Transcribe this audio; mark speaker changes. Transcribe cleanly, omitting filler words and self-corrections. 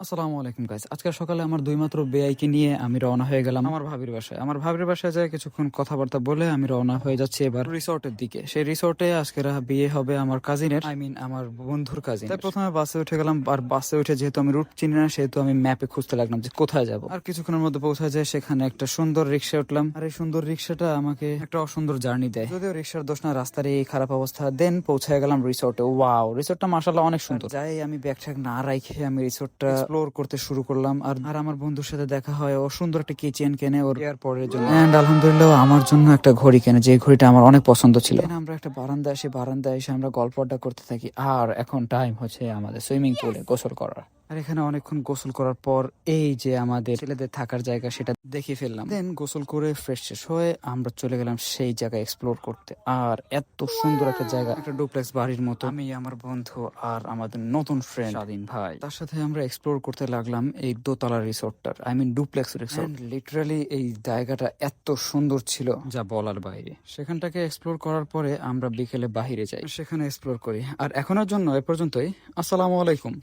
Speaker 1: আসসালামু আলাইকুম গাইস। আজকে সকালে আমার দুই মাত্র বেআইকে নিয়ে আমি রওনা হয়ে গেলাম আমার ভাবির বাসায়। আমার ভাবির বাসায় যায় কিছুক্ষণ কথাবার্তা বলে আমি রওনা হয়ে যাচ্ছি এবার রিসোর্টের দিকে। সেই রিসোর্টে আজকে বিয়ে হবে আমার কাজিনের, আমার বন্ধুর কাজিন। তাই প্রথমে বাসে উঠে গেলাম, আর বাসে উঠে যেহেতু আমি রুট চিনি না সেহেতু আমি ম্যাপে খুঁজতে লাগলাম যে কোথায় যাব। আর কিছুক্ষণের মধ্যে পৌঁছা যায় সেখানে একটা সুন্দর রিক্সা উঠলাম, আর এই সুন্দর রিক্সাটা আমাকে একটা অসুন্দর জার্নি দেয়। যদিও রিক্সার দোষ না, রাস্তার এই খারাপ অবস্থা। দেন পৌঁছায় গেলাম রিসোর্টে। ওয়াও, রিসোর্টটা মাশাআল্লাহ অনেক সুন্দর। যাই আমি ব্যাগ ট্যাগ না রাখে আমি রিসোর্টটা এক্সপ্লোর করতে শুরু করলাম। আর আমার বন্ধুর সাথে দেখা হয়, ও সুন্দর একটা কিচেন কেনে ওর এয়ারপোর্টের জন্য, এন্ড আলহামদুলিল্লাহ আমার জন্য একটা ঘড়ি কেনে, যে ঘড়িটা আমার অনেক পছন্দ ছিল। আমরা একটা বারান্দায় এসে আমরা গল্প আড্ডা করতে থাকি। আর এখন টাইম হচ্ছে আমাদের সুইমিং পুলে গোসল করার। আর এখানে অনেকক্ষণ গোসল করার পর এই যে আমাদের ছেলেদের থাকার জায়গা সেটা দেখে ফেললাম। দেন গোসল করে ফ্রেশ শেষ হয়ে আমরা চলে গেলাম সেই জায়গায় এক্সপ্লোর করতে। আর এত সুন্দর একটা জায়গা, একটা ডুপ্লেক্স বাড়ির মতো। আমি, আমার বন্ধু আর আমাদের নতুন ফ্রেন্ড স্বাধীন ভাই, তার সাথে আমরা এক্সপ্লোর করতে লাগলাম এই দোতলা রিসোর্টটার, ডুপ্লেক্স রিসোর্ট। লিটারালি এই জায়গাটা এত সুন্দর ছিল যা বলার বাইরে। সেখানটাকে এক্সপ্লোর করার পরে আমরা বিকেলে বাহিরে যাই, সেখানে এক্সপ্লোর করি। আর এখনের জন্য এ পর্যন্তই। আসসালামু আলাইকুম।